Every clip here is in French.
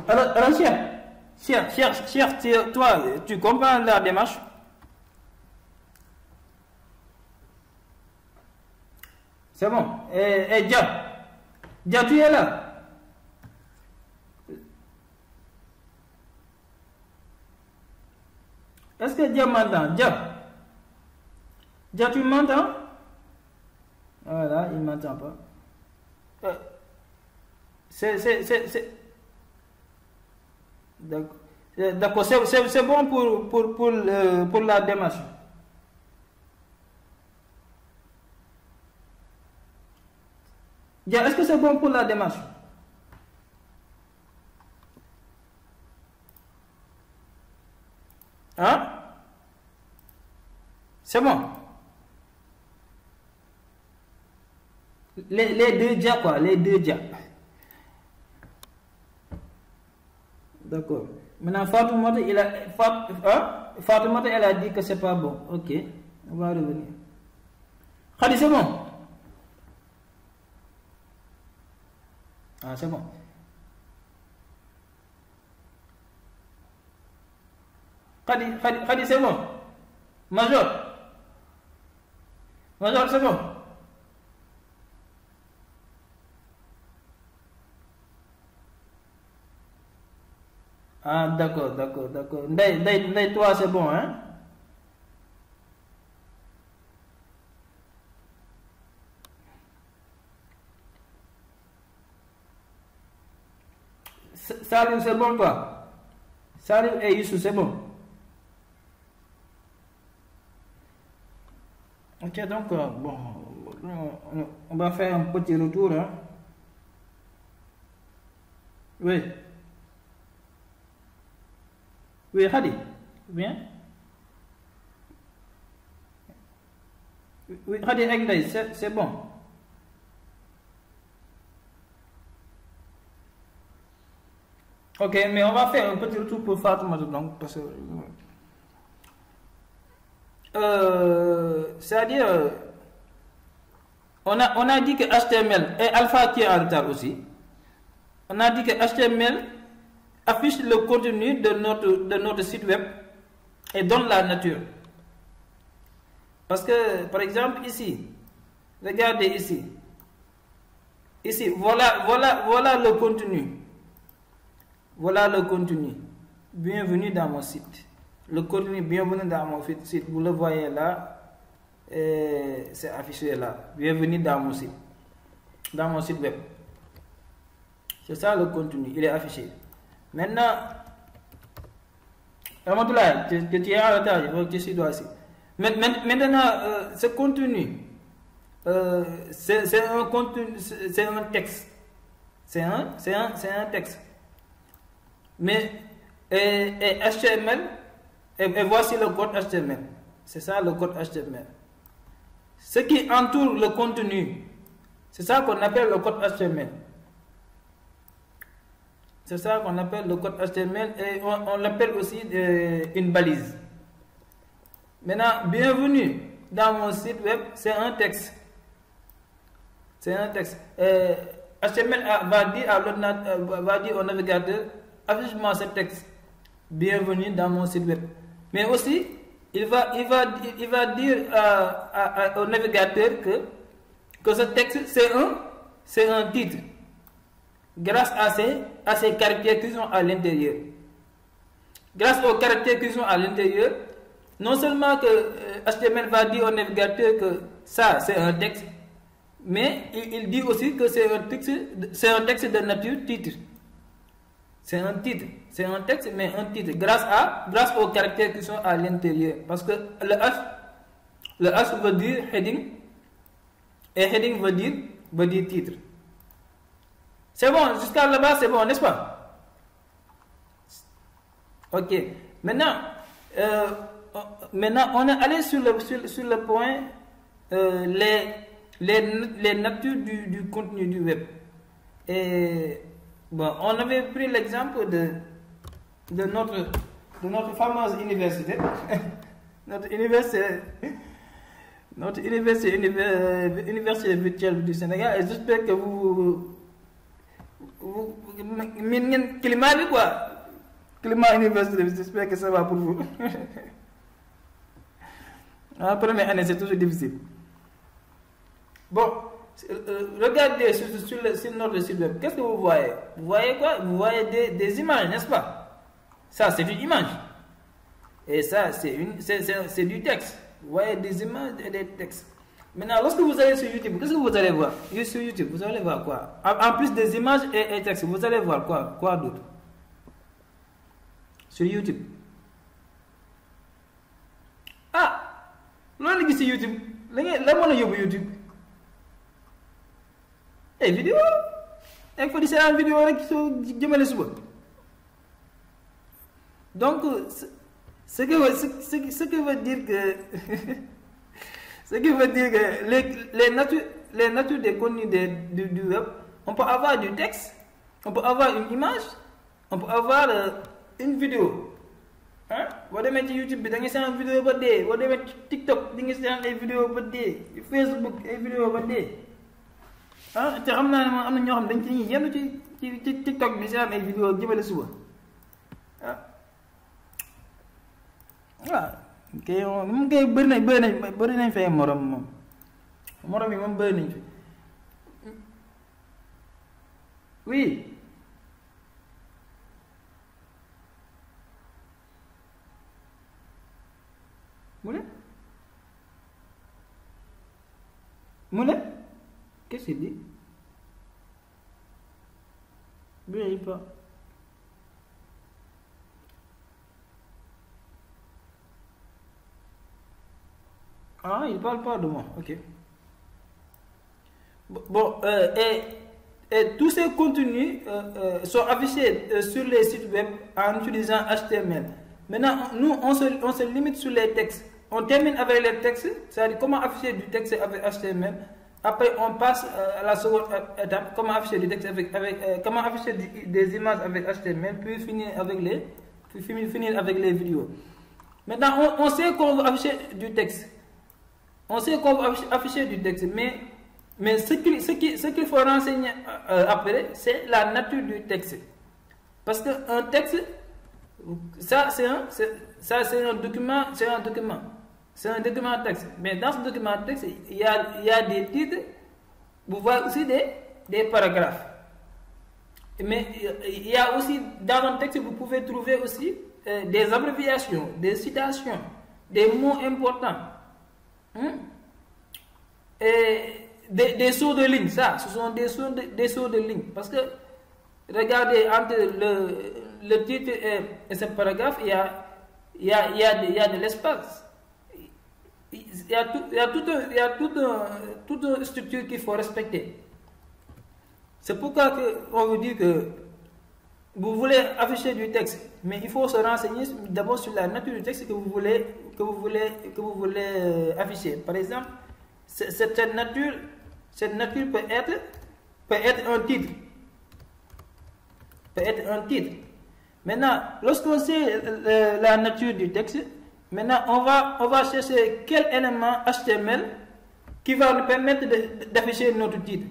Alors, cher, toi, tu comprends la démarche? C'est bon. Dia, tu es là? Est-ce que Dia m'entend? Dia, tu m'entends? Voilà, il ne m'entend pas. D'accord, c'est bon pour la démarche. Est-ce que c'est bon pour la démarche? Hein? C'est bon. Les deux dia quoi, les deux dia. D'accord. Maintenant, Fatoumata, elle a dit que c'est pas bon. Ok, on va revenir. Khadi, c'est bon. Ah, c'est bon. Khadi, c'est bon. Major, c'est bon. Ah, d'accord. Ndai, toi, c'est bon, hein? Salut, c'est bon, toi? Salut et Youssou, c'est bon? Ok, donc, bon, on va faire un petit retour, hein? Oui. Oui, Khadi, bien. Oui, Khadi, c'est bon. Ok, mais on va faire un petit retour pour Fatoumata, donc, parce que... c'est-à-dire, on a dit que HTML et Alpha qui est en retard aussi. On a dit que HTML affiche le contenu de notre site web et donne la nature. Parce que, par exemple, ici, regardez ici. Ici, voilà le contenu. Voilà le contenu. Bienvenue dans mon site. Le contenu bienvenue dans mon site. Vous le voyez là. C'est affiché là. Bienvenue dans mon site. Dans mon site web. C'est ça le contenu. Il est affiché. Maintenant, Ramatoulaye, tu es en retard. Il faut que tu sois ici. Maintenant, ce contenu, c'est un contenu, c'est un texte. C'est un texte. Mais et HTML, et voici le code HTML. C'est ça le code HTML. Ce qui entoure le contenu, c'est ça qu'on appelle le code HTML. C'est ça qu'on appelle le code HTML et on l'appelle aussi une balise. Maintenant, bienvenue dans mon site web, c'est un texte. C'est un texte. HTML va dire au navigateur, affiche-moi ce texte. Bienvenue dans mon site web. Mais aussi, il va dire au navigateur que ce texte, c'est un titre. Grâce à ces caractères qui sont à l'intérieur. Grâce aux caractères qui sont à l'intérieur, non seulement que HTML va dire au navigateur que ça, c'est un texte, mais il dit aussi que c'est un texte de nature titre. C'est un titre. C'est un texte, mais un titre. Grâce aux caractères qui sont à l'intérieur. Parce que le H veut dire heading. Et heading veut dire titre. C'est bon, jusqu'à là-bas, c'est bon, n'est-ce pas? Ok. Maintenant, on est allé sur le point les natures du contenu du web. Et bon, on avait pris l'exemple de notre fameuse université. Notre université virtuelle du Sénégal. Et j'espère que climat, quoi. Climat universitaire, j'espère que ça va pour vous. La première année, c'est toujours difficile. Bon, regardez sur notre site web. Qu'est-ce que vous voyez? Vous voyez quoi? Vous voyez des images, n'est-ce pas? Ça, c'est une image. Et ça, c'est du texte. Vous voyez des images et des textes. Maintenant, lorsque vous allez sur YouTube, qu'est-ce que vous allez voir? Sur YouTube, vous allez voir quoi? En plus des images et textes, vous allez voir quoi d'autre? Sur YouTube. Ah! L'on est sur YouTube. Là, YouTube. Et vidéo. Il faut dire une vidéo qui sont donc, ce que veut dire que ce qui veut dire que les natures des contenus du web, on peut avoir du texte, on peut avoir une image, on peut avoir une vidéo. Hein? Vous allez mettre YouTube, vous allez faire une vidéo par day. Vous allez mettre TikTok, vous allez faire une vidéo par day. Facebook, une vidéo par day. Hein? Tu sais, am na ñoo xam dañ ci yenn ci TikTok bi seen ay vidéo jëmale suba. Ah. Waaw. Kay moom kay bëri nañ fay morom moom. Morom yi moom bëri nañ fi. Oui. Moulin? Qu'est-ce qu'il dit? Bien, il pas. Ah, il parle pas de moi. Ok. Bon, et tous ces contenus sont affichés sur les sites web en utilisant HTML. Maintenant, nous, on se limite sur les textes. On termine avec les textes, c'est-à-dire comment afficher du texte avec HTML. Après, on passe à la seconde étape, comment afficher du texte comment afficher des images avec HTML, puis finir avec les vidéos. Maintenant, on sait qu'on va afficher du texte. On sait qu'on va afficher du texte, mais ce qu'il faut renseigner après, c'est la nature du texte. Parce qu'un texte, ça c'est un document, c'est un document texte. Mais dans ce document texte, il y a des titres, vous voyez aussi des paragraphes. Mais il y a aussi, dans un texte, vous pouvez trouver aussi des abréviations, des citations, des mots importants. Et des sauts de ligne, ça, ce sont des sauts de ligne. Parce que, regardez, entre le titre et ce paragraphe, il y a de l'espace. Il y a toute une structure qu'il faut respecter. C'est pourquoi on vous dit que vous voulez afficher du texte, mais il faut se renseigner d'abord sur la nature du texte que vous voulez afficher. Par exemple, cette nature peut être un titre. Peut être un titre. Maintenant, lorsqu'on sait la nature du texte, maintenant on va chercher quel élément HTML qui va nous permettre d'afficher notre titre.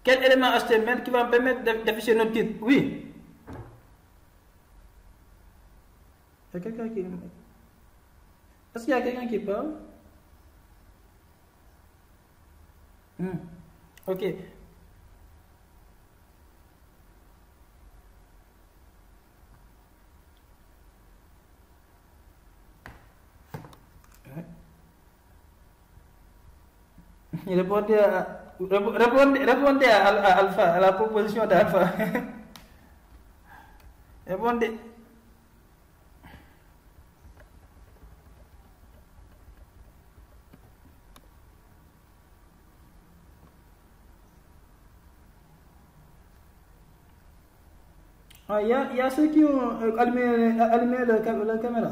Quel élément HTML qui va me permettre d'afficher notre titre? Oui. Il y a quelqu'un qui... Est-ce qu'il y a quelqu'un qui parle? Ok. Répondez à Alpha, à la proposition d'Alpha. Répondez. Il y a ceux qui ont allumé la caméra.